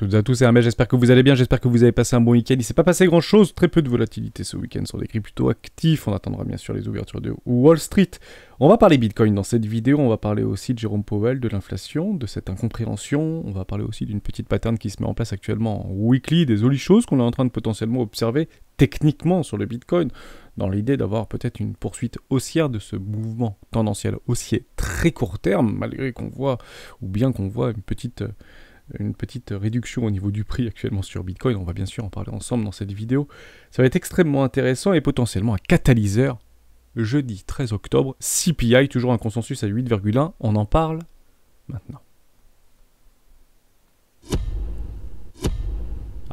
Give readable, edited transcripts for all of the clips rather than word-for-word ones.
toutes et à tous, c'est Hermès, j'espère que vous allez bien, j'espère que vous avez passé un bon week-end. Il s'est pas passé grand chose, très peu de volatilité ce week-end sur des cryptos plutôt actifs. On attendra bien sûr les ouvertures de Wall Street. On va parler Bitcoin dans cette vidéo, on va parler aussi de Jérôme Powell, de l'inflation, de cette incompréhension. On va parler aussi d'une petite pattern qui se met en place actuellement en weekly, des jolies choses qu'on est en train de potentiellement observer techniquement sur le Bitcoin, dans l'idée d'avoir peut-être une poursuite haussière de ce mouvement tendanciel haussier très court terme, malgré qu'on voit, ou bien qu'on voit une petite réduction au niveau du prix actuellement sur Bitcoin. On va bien sûr en parler ensemble dans cette vidéo. Ça va être extrêmement intéressant et potentiellement un catalyseur. Jeudi 13 octobre, CPI, toujours un consensus à 8,1. On en parle maintenant.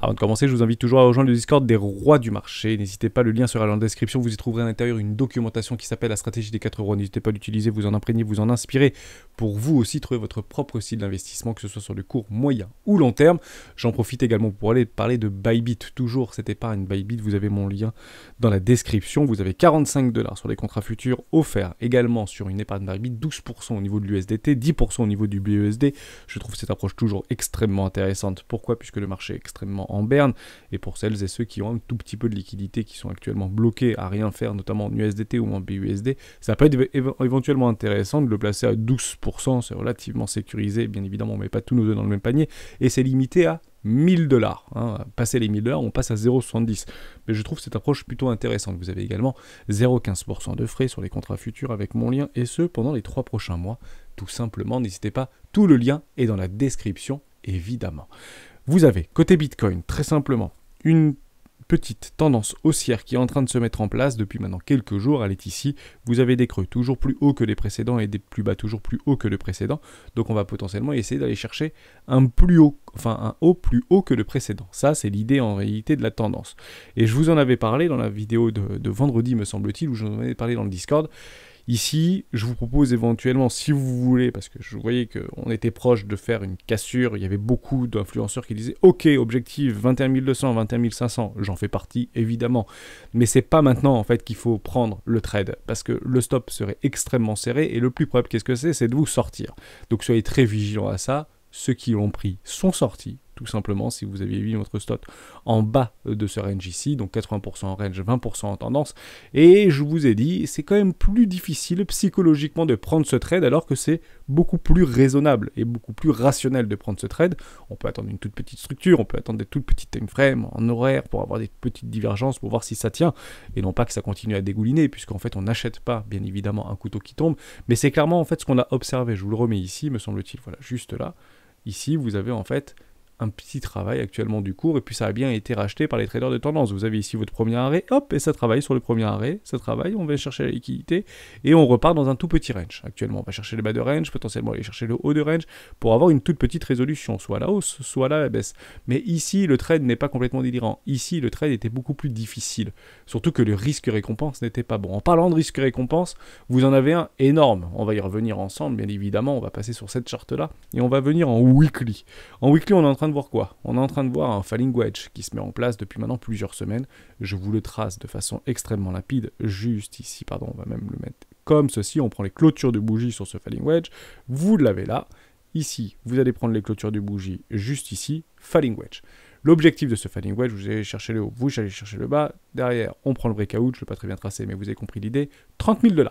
Avant de commencer, je vous invite toujours à rejoindre le Discord des rois du marché. N'hésitez pas, le lien sera dans la description. Vous y trouverez à l'intérieur une documentation qui s'appelle la stratégie des 4 euros. N'hésitez pas à l'utiliser, vous en imprégner, vous en inspirer pour vous aussi trouver votre propre style d'investissement, que ce soit sur le court, moyen ou long terme. J'en profite également pour aller parler de Bybit. Toujours cette épargne Bybit, vous avez mon lien dans la description. Vous avez 45 $ sur les contrats futurs offerts également sur une épargne Bybit, 12% au niveau de l'USDT, 10% au niveau du BUSD. Je trouve cette approche toujours extrêmement intéressante. Pourquoi? Puisque le marché est extrêmement en berne, et pour celles et ceux qui ont un tout petit peu de liquidité, qui sont actuellement bloqués à rien faire, notamment en USDT ou en BUSD, ça peut être éventuellement intéressant de le placer à 12%, c'est relativement sécurisé, bien évidemment on ne met pas tous nos œufs dans le même panier, et c'est limité à 1000 $. Hein. Passer les 1000 $, on passe à 0,70. Mais je trouve cette approche plutôt intéressante. Vous avez également 0,15% de frais sur les contrats futurs avec mon lien, et ce pendant les 3 prochains mois. Tout simplement, n'hésitez pas, tout le lien est dans la description, évidemment. Vous avez, côté Bitcoin, très simplement, une petite tendance haussière qui est en train de se mettre en place depuis maintenant quelques jours. Elle est ici. Vous avez des creux toujours plus hauts que les précédents et des plus bas toujours plus hauts que le précédent. Donc on va potentiellement essayer d'aller chercher un plus haut, enfin un haut plus haut que le précédent. Ça, c'est l'idée en réalité de la tendance. Et je vous en avais parlé dans la vidéo de vendredi, me semble-t-il, où je vous en avais parlé dans le Discord. Ici, je vous propose éventuellement, si vous voulez, parce que je voyais qu'on était proche de faire une cassure, il y avait beaucoup d'influenceurs qui disaient « Ok, objectif 21 200, 21 500 », j'en fais partie évidemment, mais c'est pas maintenant en fait qu'il faut prendre le trade, parce que le stop serait extrêmement serré, et le plus probable, qu'est-ce que c'est de vous sortir. Donc soyez très vigilants à ça, ceux qui l'ont pris sont sortis, tout simplement, si vous aviez vu votre stop en bas de ce range ici, donc 80% en range, 20% en tendance, et je vous ai dit, c'est quand même plus difficile psychologiquement de prendre ce trade, alors que c'est beaucoup plus raisonnable et beaucoup plus rationnel de prendre ce trade. On peut attendre une toute petite structure, on peut attendre des toutes petites time frames en horaire pour avoir des petites divergences, pour voir si ça tient, et non pas que ça continue à dégouliner, puisqu'en fait on n'achète pas, bien évidemment, un couteau qui tombe, mais c'est clairement en fait ce qu'on a observé. Je vous le remets ici, me semble-t-il, voilà, juste là. Ici, vous avez en fait un petit travail actuellement du cours, et puis ça a bien été racheté par les traders de tendance. Vous avez ici votre premier arrêt, hop, et ça travaille sur le premier arrêt, ça travaille, on va chercher la liquidité, et on repart dans un tout petit range. Actuellement, on va chercher le bas de range, potentiellement aller chercher le haut de range, pour avoir une toute petite résolution, soit à la hausse, soit à la baisse. Mais ici, le trade n'est pas complètement délirant. Ici, le trade était beaucoup plus difficile, surtout que le risque-récompense n'était pas bon. En parlant de risque-récompense, vous en avez un énorme. On va y revenir ensemble, bien évidemment, on va passer sur cette charte-là, et on va venir en weekly. En weekly, on est en train de voir quoi? On est en train de voir un falling wedge qui se met en place depuis maintenant plusieurs semaines. Je vous le trace de façon extrêmement limpide, juste ici, pardon, on va même le mettre comme ceci. On prend les clôtures de bougie sur ce falling wedge, vous l'avez là. Ici, vous allez prendre les clôtures de bougie juste ici, falling wedge. L'objectif de ce falling wedge, vous allez chercher le haut, vous allez chercher le bas. Derrière, on prend le breakout, je ne l'ai pas très bien tracé, mais vous avez compris l'idée. 30 000 $.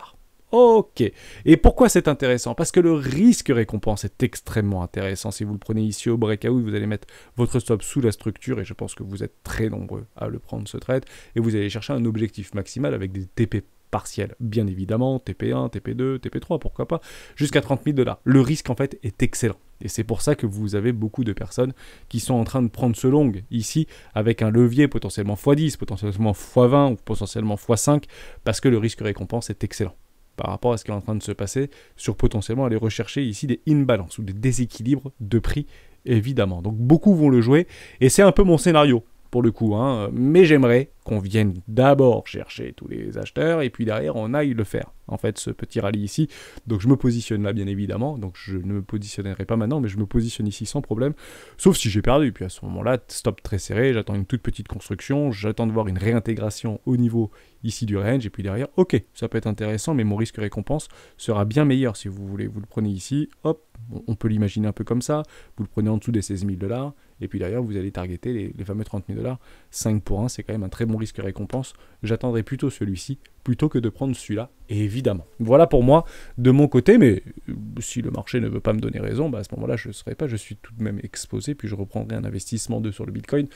Ok. Et pourquoi c'est intéressant? Parce que le risque-récompense est extrêmement intéressant. Si vous le prenez ici au breakout, vous allez mettre votre stop sous la structure, et je pense que vous êtes très nombreux à le prendre ce trade, et vous allez chercher un objectif maximal avec des TP partiels, bien évidemment, TP1, TP2, TP3, pourquoi pas, jusqu'à 30 000 $. Le risque en fait est excellent. Et c'est pour ça que vous avez beaucoup de personnes qui sont en train de prendre ce long ici avec un levier potentiellement x10, potentiellement x20 ou potentiellement x5, parce que le risque-récompense est excellent par rapport à ce qui est en train de se passer, sur potentiellement aller rechercher ici des imbalances ou des déséquilibres de prix, évidemment. Donc beaucoup vont le jouer, et c'est un peu mon scénario, pour le coup, hein. Mais j'aimerais qu'on vienne d'abord chercher tous les acheteurs, et puis derrière on aille le faire, en fait, ce petit rallye ici. Donc je me positionne là, bien évidemment, donc je ne me positionnerai pas maintenant, mais je me positionne ici sans problème, sauf si j'ai perdu, puis à ce moment-là, stop très serré, j'attends une toute petite construction, j'attends de voir une réintégration au niveau ici du range, et puis derrière, ok, ça peut être intéressant, mais mon risque-récompense sera bien meilleur si vous voulez. Vous le prenez ici, hop, on peut l'imaginer un peu comme ça, vous le prenez en dessous des 16 000 $, et puis derrière, vous allez targeter les fameux 30 000 $. 5 pour 1, c'est quand même un très bon risque-récompense. J'attendrai plutôt celui-ci, plutôt que de prendre celui-là, évidemment. Voilà pour moi, de mon côté, mais si le marché ne veut pas me donner raison, à ce moment-là, je ne serai pas, je suis tout de même exposé, puis je reprendrai un investissement sur le Bitcoin,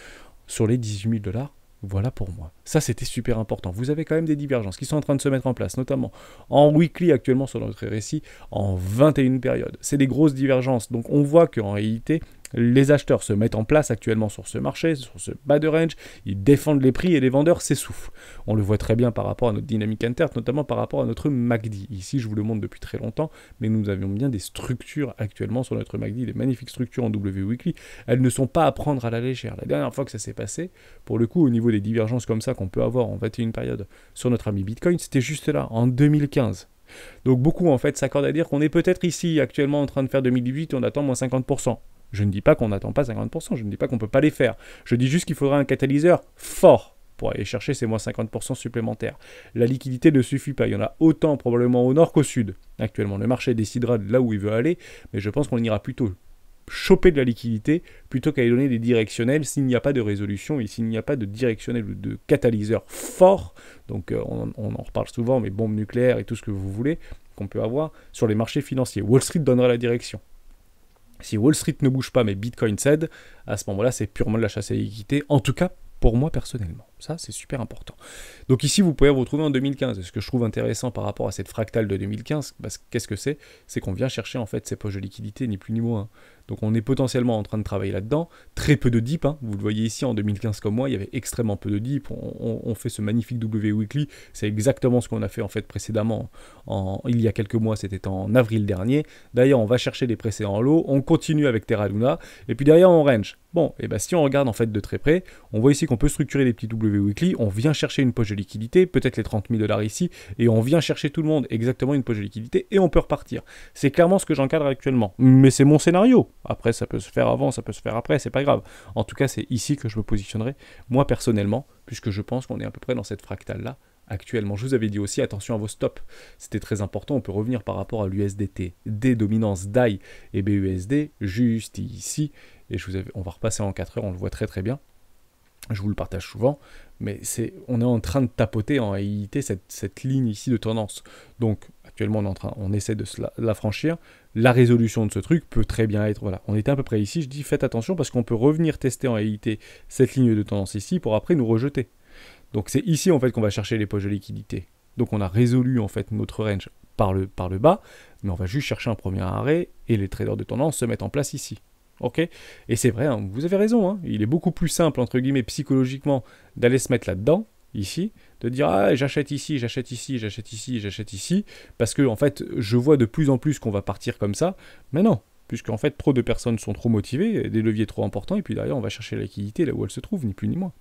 sur les 18 000 $. Voilà pour moi. Ça, c'était super important. Vous avez quand même des divergences qui sont en train de se mettre en place, notamment en weekly actuellement sur notre récit, en 21 périodes. C'est des grosses divergences. Donc, on voit qu'en réalité, les acheteurs se mettent en place actuellement sur ce marché, sur ce bas de range, ils défendent les prix et les vendeurs s'essoufflent. On le voit très bien par rapport à notre dynamique interne, notamment par rapport à notre MACD. Ici, je vous le montre depuis très longtemps, mais nous avions bien des structures actuellement sur notre MACD, des magnifiques structures en W weekly. Elles ne sont pas à prendre à la légère. La dernière fois que ça s'est passé, pour le coup, au niveau des divergences comme ça qu'on peut avoir en 21 périodes sur notre ami Bitcoin, c'était juste là, en 2015. Donc beaucoup en fait s'accordent à dire qu'on est peut-être ici actuellement en train de faire 2018 et on attend moins 50%. Je ne dis pas qu'on n'attend pas 50%, je ne dis pas qu'on ne peut pas les faire. Je dis juste qu'il faudra un catalyseur fort pour aller chercher ces moins 50% supplémentaires. La liquidité ne suffit pas, il y en a autant probablement au nord qu'au sud. Actuellement, le marché décidera de là où il veut aller, mais je pense qu'on ira plutôt choper de la liquidité plutôt qu'à lui donner des directionnels s'il n'y a pas de résolution et s'il n'y a pas de directionnel ou de catalyseur fort. Donc on en reparle souvent, mais bombes nucléaires et tout ce que vous voulez qu'on peut avoir sur les marchés financiers. Wall Street donnera la direction. Si Wall Street ne bouge pas mais Bitcoin cède, à ce moment-là c'est purement de la chasse à la liquidité, en tout cas pour moi personnellement. Ça, c'est super important. Donc ici, vous pouvez vous retrouver en 2015. Et ce que je trouve intéressant par rapport à cette fractale de 2015, qu'est-ce que c'est? C'est qu'on vient chercher en fait ces poches de liquidité, ni plus ni moins. Donc on est potentiellement en train de travailler là-dedans. Très peu de dip, hein. Vous le voyez ici en 2015 comme moi, il y avait extrêmement peu de dip. On fait ce magnifique W Weekly. C'est exactement ce qu'on a fait en fait précédemment. Il y a quelques mois, c'était en avril dernier. D'ailleurs, on va chercher les précédents lots. On continue avec Terra Luna. Et puis derrière, on range. Bon, et bien si on regarde en fait de très près, on voit ici qu'on peut structurer des petits W Weekly, on vient chercher une poche de liquidité, peut-être les 30 000 $ ici, et on vient chercher tout le monde exactement une poche de liquidité, et on peut repartir. C'est clairement ce que j'encadre actuellement. Mais c'est mon scénario. Après, ça peut se faire avant, ça peut se faire après, c'est pas grave. En tout cas, c'est ici que je me positionnerai, moi personnellement, puisque je pense qu'on est à peu près dans cette fractale-là actuellement. Je vous avais dit aussi, attention à vos stops. C'était très important, on peut revenir par rapport à l'USDT, D dominance DAI et BUSD, juste ici, et on va repasser en 4 heures, on le voit très très bien. Je vous le partage souvent, mais on est en train de tapoter en réalité cette ligne ici de tendance. Donc actuellement on essaie de la franchir. La résolution de ce truc peut très bien être, voilà, on était à peu près ici, je dis faites attention parce qu'on peut revenir tester en réalité cette ligne de tendance ici pour après nous rejeter. Donc c'est ici en fait qu'on va chercher les poches de liquidité. Donc on a résolu en fait notre range par le bas, mais on va juste chercher un premier arrêt et les traders de tendance se mettent en place ici. Ok, et c'est vrai, hein, vous avez raison, hein, il est beaucoup plus simple, entre guillemets, psychologiquement, d'aller se mettre là-dedans, ici, de dire ah j'achète ici, j'achète ici, j'achète ici, j'achète ici, parce que en fait je vois de plus en plus qu'on va partir comme ça, mais non, puisqu'en fait trop de personnes sont trop motivées, des leviers trop importants, et puis derrière on va chercher la liquidité là où elle se trouve, ni plus ni moins.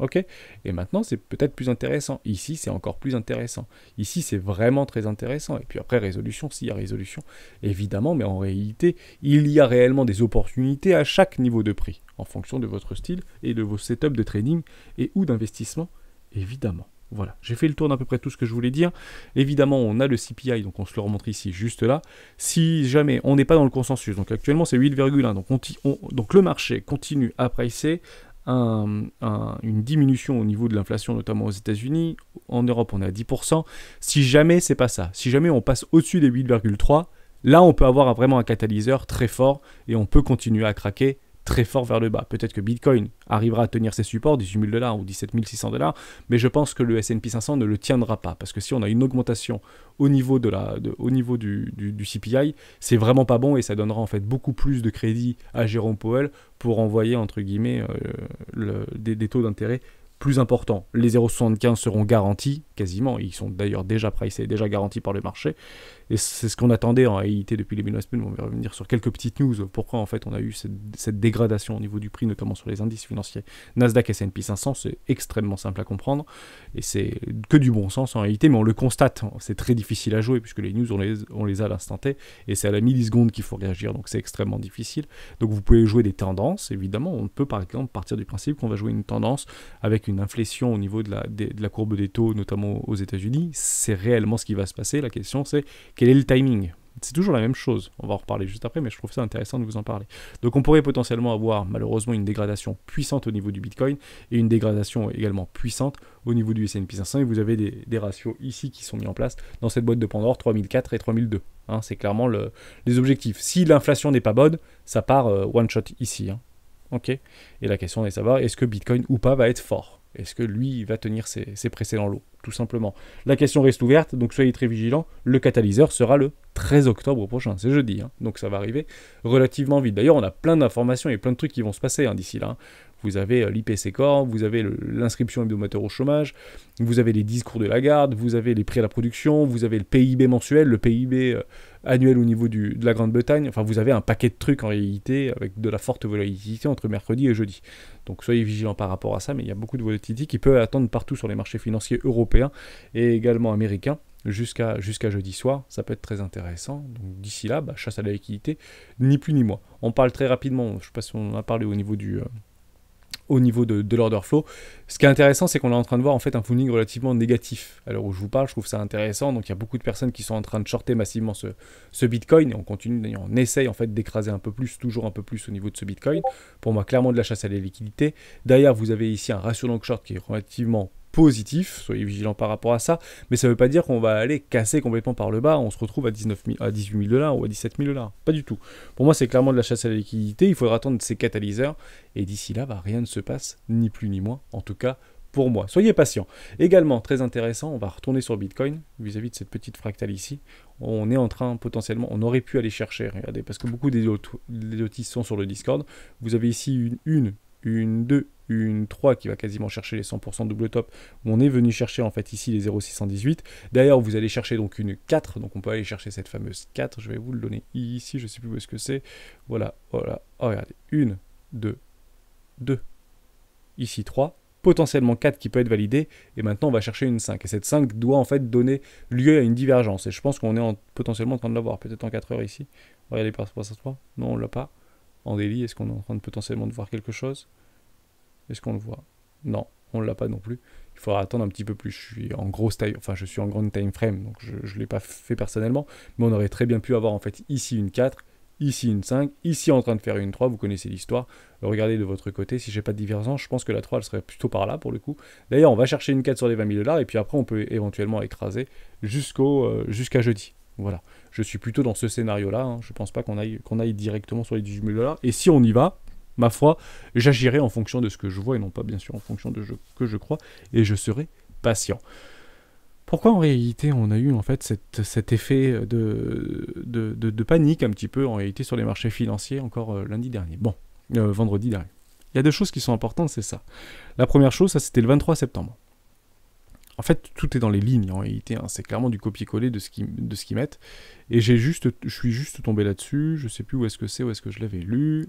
Ok, et maintenant c'est peut-être plus intéressant. Ici c'est encore plus intéressant. Ici c'est vraiment très intéressant. Et puis après résolution, s'il y a résolution, évidemment, mais en réalité il y a réellement des opportunités à chaque niveau de prix, en fonction de votre style et de vos setups de trading et ou d'investissement, évidemment. Voilà, j'ai fait le tour d'à peu près tout ce que je voulais dire. Évidemment, on a le CPI, donc on se le remontre ici, juste là. Si jamais on n'est pas dans le consensus, donc actuellement c'est 8,1, donc le marché continue à pricer une diminution au niveau de l'inflation, notamment aux États-Unis. En Europe, on est à 10%. Si jamais c'est pas ça, si jamais on passe au-dessus des 8,3, là, on peut avoir vraiment un catalyseur très fort et on peut continuer à craquer très fort vers le bas. Peut-être que Bitcoin arrivera à tenir ses supports, 18 000 $ ou 17 600 $, mais je pense que le S&P 500 ne le tiendra pas, parce que si on a une augmentation au niveau, du CPI, c'est vraiment pas bon et ça donnera en fait beaucoup plus de crédit à Jérôme Powell pour envoyer, entre guillemets, des taux d'intérêt plus importants. Les 0,75 seront garantis, quasiment, ils sont d'ailleurs déjà pricés, déjà garantis par le marché, et c'est ce qu'on attendait en réalité depuis les début de la semaine. On va revenir sur quelques petites news, pourquoi en fait on a eu cette dégradation au niveau du prix, notamment sur les indices financiers Nasdaq et S&P 500, c'est extrêmement simple à comprendre, et c'est que du bon sens en réalité, mais on le constate, c'est très difficile à jouer, puisque les news on les a à l'instant T, et c'est à la milliseconde qu'il faut réagir, donc c'est extrêmement difficile. Donc vous pouvez jouer des tendances, évidemment, on peut par exemple partir du principe qu'on va jouer une tendance avec une inflation au niveau de la courbe des taux, notamment aux États-Unis. C'est réellement ce qui va se passer. La question c'est quel est le timing? C'est toujours la même chose. On va en reparler juste après, mais je trouve ça intéressant de vous en parler. Donc on pourrait potentiellement avoir malheureusement une dégradation puissante au niveau du Bitcoin et une dégradation également puissante au niveau du S&P 500. Et vous avez des ratios ici qui sont mis en place dans cette boîte de Pandore, 3004 et 3002. Hein, c'est clairement les objectifs. Si l'inflation n'est pas bonne, ça part one shot ici. Hein. Ok. Et la question est de savoir, est-ce que Bitcoin ou pas va être fort? Est-ce que lui, il va tenir ses précédents lots? Tout simplement. La question reste ouverte, donc soyez très vigilants. Le catalyseur sera le 13 octobre prochain, c'est jeudi. Hein. Donc ça va arriver relativement vite. D'ailleurs, on a plein d'informations et plein de trucs qui vont se passer hein, d'ici là. Hein. Vous avez l'IPC Corps, vous avez l'inscription hebdomadaire au chômage, vous avez les discours de Lagarde, vous avez les prix à la production, vous avez le PIB mensuel, le PIB annuel au niveau de la Grande-Bretagne. Enfin, vous avez un paquet de trucs en réalité avec de la forte volatilité entre mercredi et jeudi. Donc soyez vigilants par rapport à ça, mais il y a beaucoup de volatilité qui peut attendre partout sur les marchés financiers européens et également américains jusqu'à jeudi soir. Ça peut être très intéressant. Donc d'ici là, chasse à la liquidité, ni plus ni moins. On parle très rapidement, je ne sais pas si on en a parlé au niveau de l'order flow. Ce qui est intéressant, c'est qu'on est en train de voir en fait un funding relativement négatif. Alors où je vous parle, je trouve ça intéressant. Donc il y a beaucoup de personnes qui sont en train de shorter massivement ce Bitcoin et on continue, on essaye en fait d'écraser un peu plus, toujours un peu plus au niveau de ce Bitcoin. Pour moi, clairement de la chasse à la liquidité. D'ailleurs, vous avez ici un ratio long short qui est relativement positif, soyez vigilants par rapport à ça, mais ça ne veut pas dire qu'on va aller casser complètement par le bas, on se retrouve à 18 000 $ ou à 17 000 $, pas du tout. Pour moi c'est clairement de la chasse à la liquidité, il faudra attendre ces catalyseurs, et d'ici là, rien ne se passe, ni plus ni moins, en tout cas pour moi. Soyez patients. Également, très intéressant, on va retourner sur Bitcoin, vis-à-vis de cette petite fractale ici, on est en train potentiellement, on aurait pu aller chercher, regardez, parce que beaucoup des lotistes sont sur le Discord, vous avez ici une 2, une 3 qui va quasiment chercher les 100% double top, où on est venu chercher en fait ici les 0,618. D'ailleurs, vous allez chercher donc une 4, donc on peut aller chercher cette fameuse 4, je vais vous le donner ici, je ne sais plus où est-ce que c'est. Voilà, voilà, oh, regardez, 1, 2, ici 3, potentiellement 4 qui peut être validé, et maintenant on va chercher une 5. Et cette 5 doit en fait donner lieu à une divergence, et je pense qu'on est potentiellement en train de l'avoir, peut-être en 4 heures ici. Regardez par rapport à ça, non on l'a pas. En daily, est-ce qu'on est en train de potentiellement de voir quelque chose? Est-ce qu'on le voit? Non, on ne l'a pas non plus. Il faudra attendre un petit peu plus. Je suis en grande time frame, donc je ne l'ai pas fait personnellement, mais on aurait très bien pu avoir en fait ici une 4, ici une 5, ici en train de faire une 3, vous connaissez l'histoire. Regardez de votre côté, si j'ai pas de divergence, je pense que la 3 elle serait plutôt par là pour le coup. D'ailleurs, on va chercher une 4 sur les 20 000 $, et puis après on peut éventuellement écraser jusqu'à jeudi. Voilà, je suis plutôt dans ce scénario-là, hein. Je ne pense pas qu'on aille directement sur les 18 000 $. Et si on y va, ma foi, j'agirai en fonction de ce que je vois et non pas bien sûr en fonction de ce que je crois, et je serai patient. Pourquoi en réalité on a eu en fait cet effet de panique un petit peu en réalité sur les marchés financiers encore lundi dernier? Bon, vendredi dernier. Il y a deux choses qui sont importantes, c'est ça. La première chose, ça c'était le 23 septembre. En fait, tout est dans les lignes en réalité, hein. C'est clairement du copier-coller de ce qu'ils mettent. Et je suis juste tombé là-dessus, je ne sais plus où est-ce que je l'avais lu.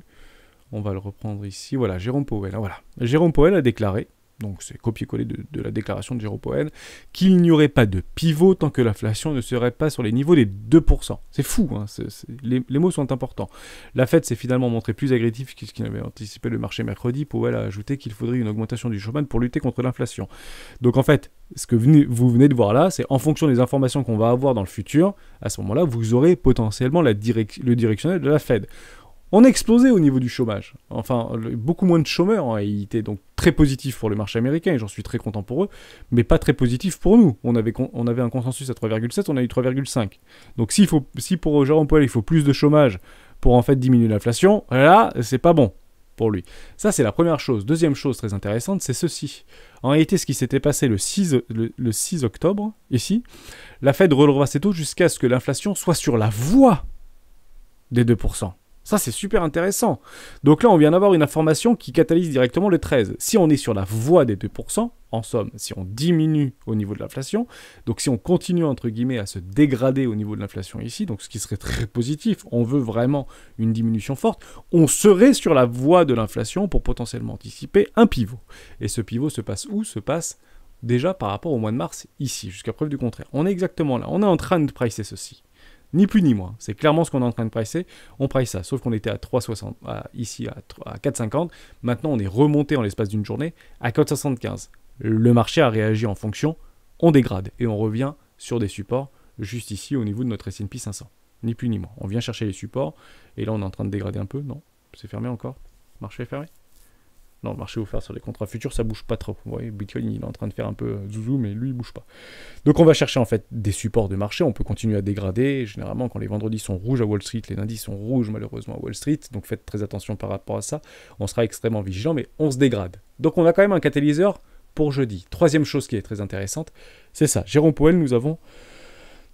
On va le reprendre ici, voilà, Jérôme Powell. Voilà. Jérôme Powell a déclaré, donc c'est copier-coller de la déclaration de Jérôme Powell, qu'il n'y aurait pas de pivot tant que l'inflation ne serait pas sur les niveaux des 2%. C'est fou, hein, les mots sont importants. La Fed s'est finalement montrée plus agressive que ce qu'il avait anticipé le marché mercredi. Powell a ajouté qu'il faudrait une augmentation du chômage pour lutter contre l'inflation. Donc en fait, ce que vous venez de voir là, c'est en fonction des informations qu'on va avoir dans le futur, à ce moment-là, vous aurez potentiellement le directionnel de la Fed. On a explosé au niveau du chômage. Enfin, beaucoup moins de chômeurs en réalité, donc très positif pour le marché américain, et j'en suis très content pour eux, mais pas très positif pour nous. On avait un consensus à 3,7, on a eu 3,5. Donc si pour Jérôme Powell, il faut plus de chômage pour en fait diminuer l'inflation, là, c'est pas bon pour lui. Ça, c'est la première chose. Deuxième chose très intéressante, c'est ceci. En réalité, ce qui s'était passé le 6 octobre, ici, la Fed relèvera ses taux jusqu'à ce que l'inflation soit sur la voie des 2%. Ça, c'est super intéressant. Donc là, on vient d'avoir une information qui catalyse directement le 13. Si on est sur la voie des 2%, en somme, si on diminue au niveau de l'inflation, donc si on continue, entre guillemets, à se dégrader au niveau de l'inflation ici, donc ce qui serait très positif, on veut vraiment une diminution forte, on serait sur la voie de l'inflation pour potentiellement anticiper un pivot. Et ce pivot se passe où? Se passe déjà par rapport au mois de mars, ici, jusqu'à preuve du contraire. On est exactement là. On est en train de pricer ceci. Ni plus ni moins. C'est clairement ce qu'on est en train de pricer. On price ça. Sauf qu'on était à 3,60, ici à 4,50. Maintenant, on est remonté en l'espace d'une journée à 4,75. Le marché a réagi en fonction. On dégrade et on revient sur des supports juste ici au niveau de notre S&P 500. ni plus ni moins. On vient chercher les supports, et là on est en train de dégrader un peu, non? C'est fermé encore? Le marché est fermé? Non, le marché offert sur les contrats futurs, ça bouge pas trop. Vous voyez, Bitcoin, il est en train de faire un peu zouzou, mais lui, il bouge pas. Donc on va chercher en fait des supports de marché, on peut continuer à dégrader. Généralement, quand les vendredis sont rouges à Wall Street, les lundis sont rouges malheureusement à Wall Street, donc faites très attention par rapport à ça. On sera extrêmement vigilant, mais on se dégrade. Donc on a quand même un catalyseur pour jeudi. Troisième chose qui est très intéressante, c'est ça. Jérôme Powell, nous avons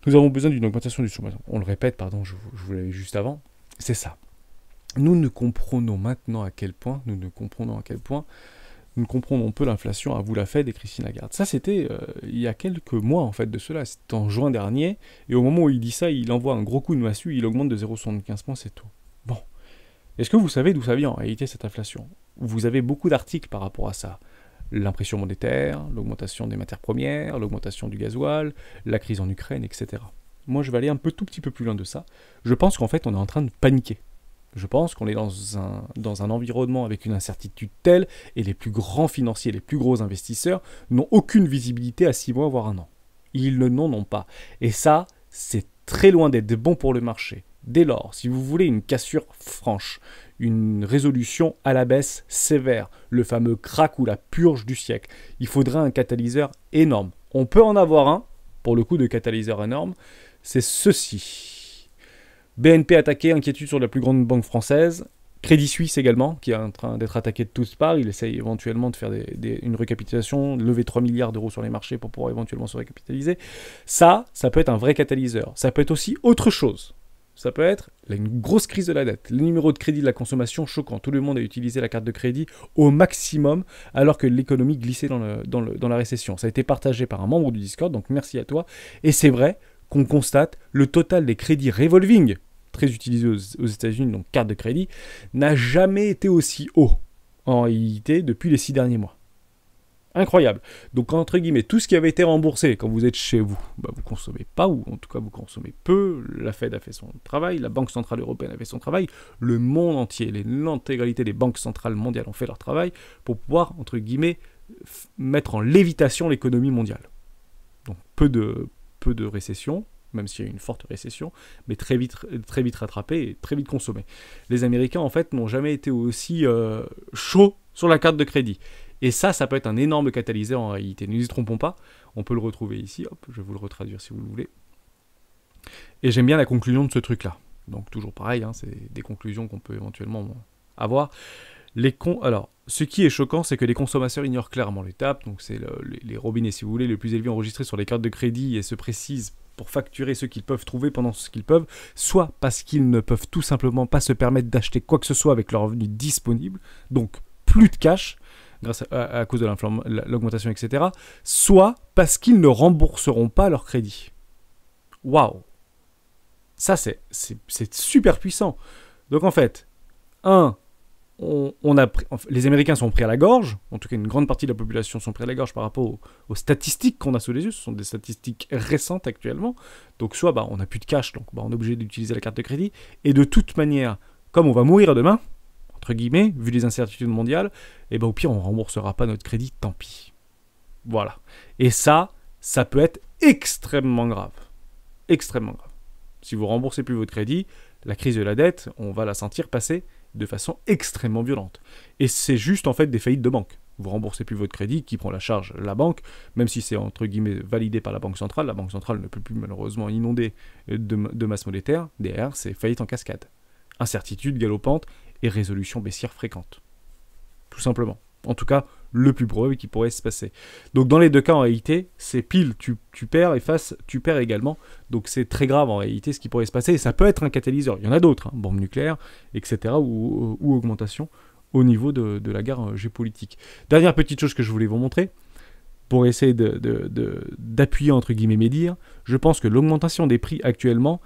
besoin d'une augmentation du sommet. On le répète, pardon, je vous l'avais juste avant, c'est ça. Nous comprenons à quel point nous comprenons peu l'inflation, à vous la Fed et Christine Lagarde. Ça, c'était il y a quelques mois, en fait, de cela. C'était en juin dernier. Et au moment où il dit ça, il envoie un gros coup de massue, il augmente de 0,75 points, c'est tout. Bon. Est-ce que vous savez d'où ça vient, en réalité, cette inflation? Vous avez beaucoup d'articles par rapport à ça. L'impression monétaire, l'augmentation des matières premières, l'augmentation du gasoil, la crise en Ukraine, etc. Moi, je vais aller tout petit peu plus loin de ça. Je pense qu'en fait, on est en train de paniquer. Je pense qu'on est dans un environnement avec une incertitude telle, et les plus grands financiers, les plus gros investisseurs n'ont aucune visibilité à 6 mois, voire 1 an. Ils n'en ont pas. Et ça, c'est très loin d'être bon pour le marché. Dès lors, si vous voulez une cassure franche, une résolution à la baisse sévère, le fameux crack ou la purge du siècle, il faudrait un catalyseur énorme. On peut en avoir un, pour le coup de catalyseur énorme, c'est ceci. BNP attaqué, inquiétude sur la plus grande banque française. Crédit Suisse également, qui est en train d'être attaqué de toutes parts. Il essaye éventuellement de faire une recapitalisation, lever 3 milliards d'euros sur les marchés pour pouvoir éventuellement se recapitaliser. Ça peut être un vrai catalyseur. Ça peut être aussi autre chose. Ça peut être une grosse crise de la dette. Le numéro de crédit de la consommation choquant. Tout le monde a utilisé la carte de crédit au maximum alors que l'économie glissait dans la récession. Ça a été partagé par un membre du Discord, donc merci à toi. Et c'est vrai qu'on constate le total des crédits revolving, très utilisé aux États-Unis, donc carte de crédit, n'a jamais été aussi haut en réalité depuis les 6 derniers mois. Incroyable. Donc entre guillemets, tout ce qui avait été remboursé quand vous êtes chez vous, vous consommez pas, ou en tout cas vous consommez peu, la Fed a fait son travail, la Banque Centrale Européenne a fait son travail, le monde entier, l'intégralité des banques centrales mondiales ont fait leur travail pour pouvoir, entre guillemets, mettre en lévitation l'économie mondiale. Donc peu de récession, même s'il y a eu une forte récession, mais très vite rattrapé et très vite consommé. Les Américains, en fait, n'ont jamais été aussi chauds sur la carte de crédit. Et ça peut être un énorme catalyseur en réalité. Ne nous y trompons pas, on peut le retrouver ici. Hop, je vais vous le retraduire si vous le voulez. Et j'aime bien la conclusion de ce truc-là. Donc toujours pareil, c'est des conclusions qu'on peut éventuellement avoir. Alors, ce qui est choquant, c'est que les consommateurs ignorent clairement l'étape. Donc c'est les robinets, si vous voulez, les plus élevés enregistrés sur les cartes de crédit et se précisent pour facturer ce qu'ils peuvent trouver pendant ce qu'ils peuvent, soit parce qu'ils ne peuvent tout simplement pas se permettre d'acheter quoi que ce soit avec leurs revenus disponibles, donc plus de cash, grâce à cause de l'augmentation, etc., soit parce qu'ils ne rembourseront pas leur crédit. Waouh! Ça, c'est super puissant. Donc en fait, les Américains sont pris à la gorge, en tout cas une grande partie de la population sont pris à la gorge par rapport aux statistiques qu'on a sous les yeux, ce sont des statistiques récentes actuellement, donc soit on n'a plus de cash, donc on est obligé d'utiliser la carte de crédit, et de toute manière, comme on va mourir demain, entre guillemets, vu les incertitudes mondiales, au pire on ne remboursera pas notre crédit, tant pis. Voilà. Et ça peut être extrêmement grave. Extrêmement grave. Si vous ne remboursez plus votre crédit, la crise de la dette, on va la sentir passer de façon extrêmement violente. Et c'est juste en fait des faillites de banque. Vous remboursez plus votre crédit, qui prend la charge? La banque, même si c'est entre guillemets validé par la Banque Centrale. La Banque Centrale ne peut plus malheureusement inonder de masse monétaire. Derrière, c'est faillite en cascade. Incertitude galopante et résolution baissière fréquente. Tout simplement. En tout cas, le plus probable qui pourrait se passer. Donc dans les deux cas, en réalité, c'est pile, tu perds, et face, tu perds également. Donc c'est très grave en réalité ce qui pourrait se passer. Et ça peut être un catalyseur. Il y en a d'autres, bombe nucléaire, etc. ou augmentation au niveau de la guerre géopolitique. Dernière petite chose que je voulais vous montrer, pour essayer d'appuyer entre guillemets mes dires, je pense que l'augmentation des prix actuellement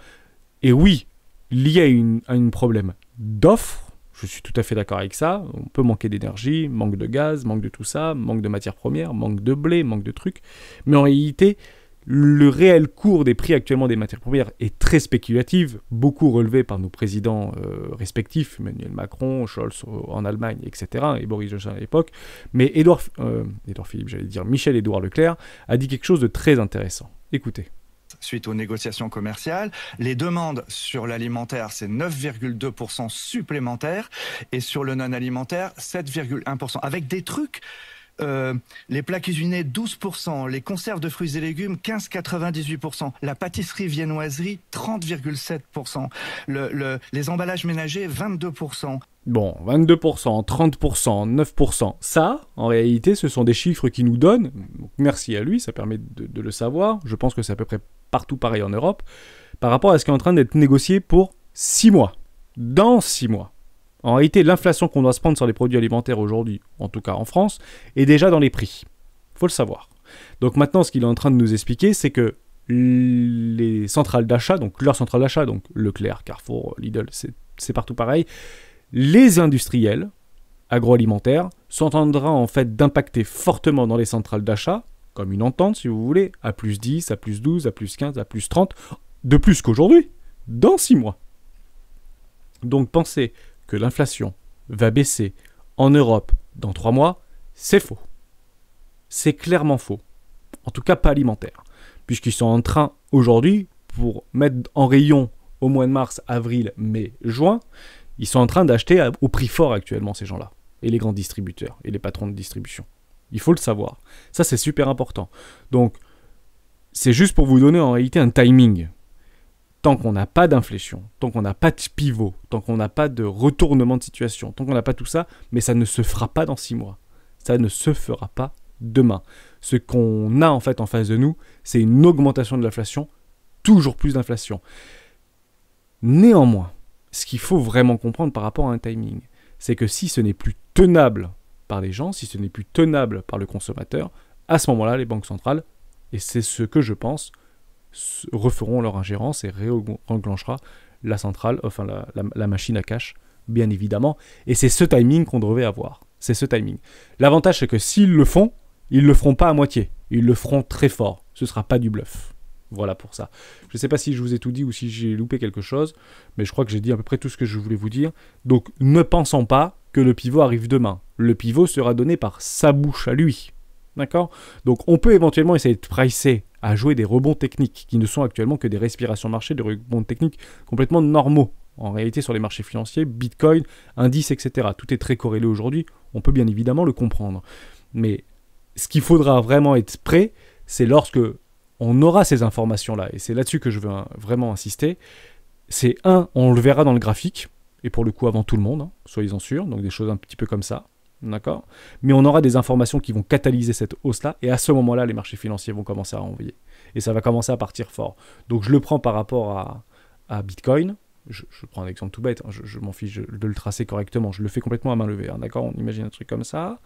est oui liée à un problème d'offre. Je suis tout à fait d'accord avec ça. On peut manquer d'énergie, manque de gaz, manque de tout ça, manque de matières premières, manque de blé, manque de trucs. Mais en réalité, le réel cours des prix actuellement des matières premières est très spéculatif, beaucoup relevé par nos présidents respectifs, Emmanuel Macron, Scholz en Allemagne, etc., et Boris Johnson à l'époque. Mais Michel-Édouard Leclerc a dit quelque chose de très intéressant. Écoutez. suite aux négociations commerciales. Les demandes sur l'alimentaire, c'est 9,2% supplémentaires et sur le non-alimentaire, 7,1%. Avec des trucs... les plats cuisinés 12%, les conserves de fruits et légumes 15,98%, la pâtisserie viennoiserie 30,7%, les emballages ménagers 22%. Bon, 22%, 30%, 9%, ça, en réalité, ce sont des chiffres qui nous donnent, donc merci à lui, ça permet de le savoir, je pense que c'est à peu près partout pareil en Europe, par rapport à ce qui est en train d'être négocié pour 6 mois. Dans 6 mois. En réalité, l'inflation qu'on doit se prendre sur les produits alimentaires aujourd'hui, en tout cas en France, est déjà dans les prix. Il faut le savoir. Donc maintenant, ce qu'il est en train de nous expliquer, c'est que les centrales d'achat, donc leurs centrales d'achat, donc Leclerc, Carrefour, Lidl, c'est partout pareil, les industriels agroalimentaires sont en train en fait d'impacter fortement dans les centrales d'achat, comme une entente si vous voulez, à plus 10, à plus 12, à plus 15, à plus 30, de plus qu'aujourd'hui, dans 6 mois. Donc pensez que l'inflation va baisser en Europe dans 3 mois, c'est faux. C'est clairement faux. En tout cas, pas alimentaire. Puisqu'ils sont en train, aujourd'hui, pour mettre en rayon au mois de mars, avril, mai, juin, ils sont en train d'acheter au prix fort actuellement, ces gens-là. Et les grands distributeurs, et les patrons de distribution. Il faut le savoir. Ça, c'est super important. Donc, c'est juste pour vous donner en réalité un timing. Tant qu'on n'a pas d'inflation, tant qu'on n'a pas de pivot, tant qu'on n'a pas de retournement de situation, tant qu'on n'a pas tout ça, mais ça ne se fera pas dans 6 mois. Ça ne se fera pas demain. Ce qu'on a en fait en face de nous, c'est une augmentation de l'inflation, toujours plus d'inflation. Néanmoins, ce qu'il faut vraiment comprendre par rapport à un timing, c'est que si ce n'est plus tenable par les gens, si ce n'est plus tenable par le consommateur, à ce moment-là, les banques centrales, et c'est ce que je pense, referont leur ingérence et réenclenchera la centrale, enfin la machine à cash, bien évidemment. Et c'est ce timing qu'on devrait avoir. C'est ce timing. L'avantage, c'est que s'ils le font, ils le feront pas à moitié. Ils le feront très fort. Ce sera pas du bluff. Voilà pour ça. Je ne sais pas si je vous ai tout dit ou si j'ai loupé quelque chose, mais je crois que j'ai dit à peu près tout ce que je voulais vous dire. Donc ne pensons pas que le pivot arrive demain. Le pivot sera donné par sa bouche à lui. D'accord ? Donc on peut éventuellement essayer de pricer à jouer des rebonds techniques qui ne sont actuellement que des respirations de marché, des rebonds techniques complètement normaux. En réalité, sur les marchés financiers, Bitcoin, indices, etc. Tout est très corrélé aujourd'hui. On peut bien évidemment le comprendre. Mais ce qu'il faudra vraiment être prêt, c'est lorsque on aura ces informations-là. Et c'est là-dessus que je veux vraiment insister. C'est on le verra dans le graphique. Et pour le coup, avant tout le monde, hein, soyez-en sûrs. Donc des choses un petit peu comme ça. D'accord ? Mais on aura des informations qui vont catalyser cette hausse-là, et à ce moment-là, les marchés financiers vont commencer à envoyer. Et ça va commencer à partir fort. Donc je le prends par rapport à Bitcoin. Je prends un exemple tout bête, hein, je m'en fiche de le tracer correctement. Je le fais complètement à main levée. Hein, d'accord ? On imagine un truc comme ça.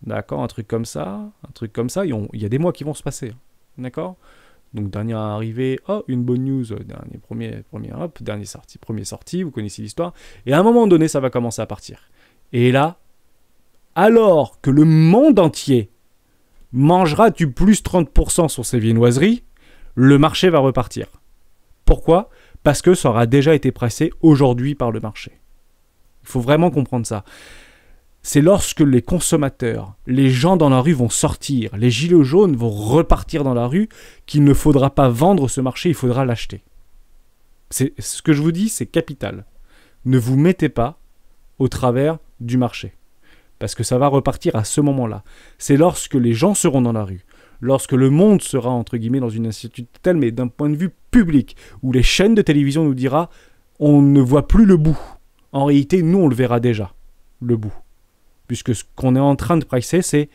D'accord ? Un truc comme ça. Un truc comme ça. Il y a des mois qui vont se passer. Hein, d'accord ? Donc dernière arrivée, une bonne news, premier sorti, vous connaissez l'histoire. Et à un moment donné, ça va commencer à partir. Et là, alors que le monde entier mangera du plus 30% sur ses viennoiseries, le marché va repartir. Pourquoi ? Parce que ça aura déjà été pressé aujourd'hui par le marché. Il faut vraiment comprendre ça. C'est lorsque les consommateurs, les gens dans la rue vont sortir, les gilets jaunes vont repartir dans la rue, qu'il ne faudra pas vendre ce marché, il faudra l'acheter. Ce que je vous dis, c'est capital. Ne vous mettez pas au travers du marché. Parce que ça va repartir à ce moment-là. C'est lorsque les gens seront dans la rue, lorsque le monde sera, entre guillemets, dans une incertitude telle, mais d'un point de vue public, où les chaînes de télévision nous diront « on ne voit plus le bout ». En réalité, nous, on le verra déjà, le bout. Puisque ce qu'on est en train de pricer, c'est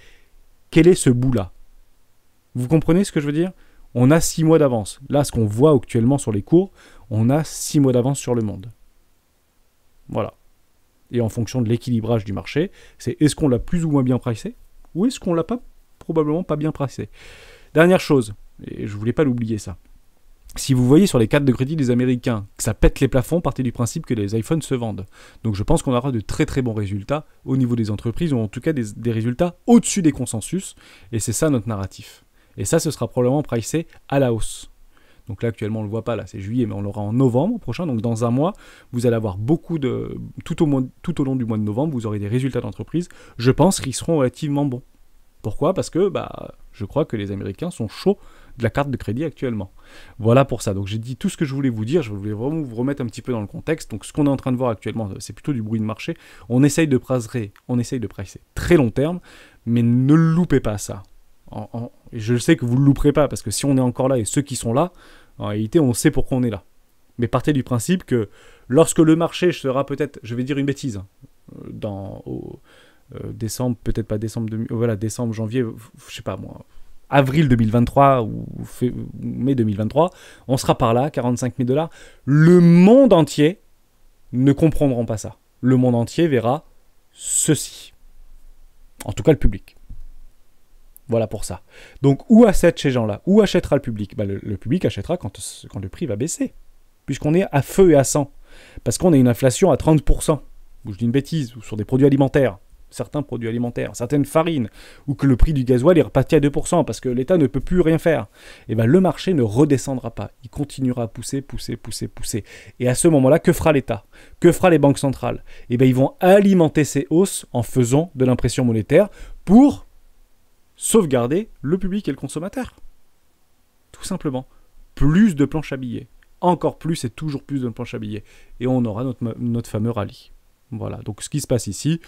quel est ce bout-là ? Vous comprenez ce que je veux dire ? On a 6 mois d'avance. Là, ce qu'on voit actuellement sur les cours, on a 6 mois d'avance sur le monde. Voilà. Et en fonction de l'équilibrage du marché, c'est est-ce qu'on l'a plus ou moins bien pricé ou est-ce qu'on l'a probablement pas bien pricé. Dernière chose, et je voulais pas l'oublier ça. Si vous voyez sur les cartes de crédit des Américains que ça pète les plafonds, partez du principe que les iPhones se vendent. Donc je pense qu'on aura de très très bons résultats au niveau des entreprises, ou en tout cas des résultats au-dessus des consensus, et c'est ça notre narratif. Et ça, ce sera probablement pricé à la hausse. Donc là, actuellement, on ne le voit pas, là, c'est juillet, mais on l'aura en novembre prochain. Donc dans un mois, vous allez avoir beaucoup de... Tout au long du mois de novembre, vous aurez des résultats d'entreprise, je pense, qui seront relativement bons. Pourquoi ? Parce que je crois que les Américains sont chauds de la carte de crédit actuellement. Voilà pour ça. Donc j'ai dit tout ce que je voulais vous dire. Je voulais vraiment vous remettre un petit peu dans le contexte. Donc ce qu'on est en train de voir actuellement, c'est plutôt du bruit de marché. On essaye de pricer très long terme, mais ne loupez pas ça. Et je sais que vous ne le louperez pas, parce que si on est encore là et ceux qui sont là, en réalité on sait pourquoi on est là. Mais partez du principe que lorsque le marché sera peut-être, je vais dire une bêtise, décembre, peut-être pas décembre, décembre, janvier, je sais pas moi, avril 2023 ou mai 2023, on sera par là, 45 000 $. Le monde entier ne comprendra pas ça. Le monde entier verra ceci. En tout cas, le public. Voilà pour ça. Donc, où achètent ces gens-là? Où achètera le public? Le public achètera quand le prix va baisser. Puisqu'on est à feu et à sang. Parce qu'on a une inflation à 30%. Ou je dis une bêtise, ou sur des produits alimentaires. Certains produits alimentaires, certaines farines, ou que le prix du gasoil est reparti à 2%, parce que l'État ne peut plus rien faire. Et bien le marché ne redescendra pas. Il continuera à pousser. Et à ce moment-là, que fera l'État? Que fera les banques centrales? Et bien ils vont alimenter ces hausses en faisant de l'impression monétaire pour sauvegarder le public et le consommateur. Tout simplement. Plus de planches à billets. Encore plus et toujours plus de planches à billets. Et on aura notre fameux rallye. Voilà. Donc ce qui se passe ici,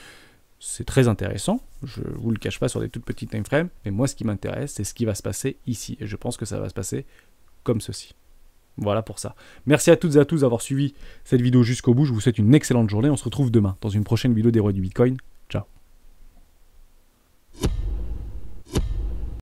c'est très intéressant. Je ne vous le cache pas sur des toutes petites time frames. Mais moi, ce qui m'intéresse, c'est ce qui va se passer ici. Et je pense que ça va se passer comme ceci. Voilà pour ça. Merci à toutes et à tous d'avoir suivi cette vidéo jusqu'au bout. Je vous souhaite une excellente journée. On se retrouve demain dans une prochaine vidéo des rois du Bitcoin.